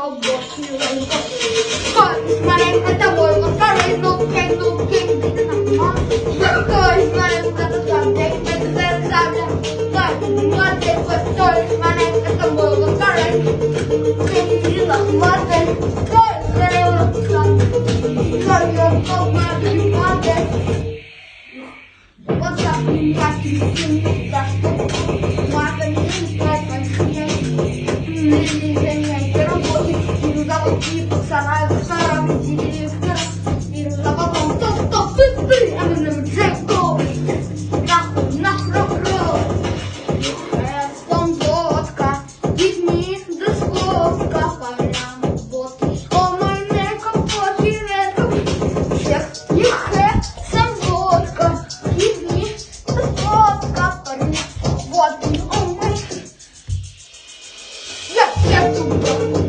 рабочий рынок. Скорость маленькая, тобой вот второй, ну, ты нормально. Скорость маленькая, тобой, это зарабля. Молодец, скорость маленькая, тобой вот второй. Ты нормально. Скорость маленькая, вот так, вот, о май, я тут.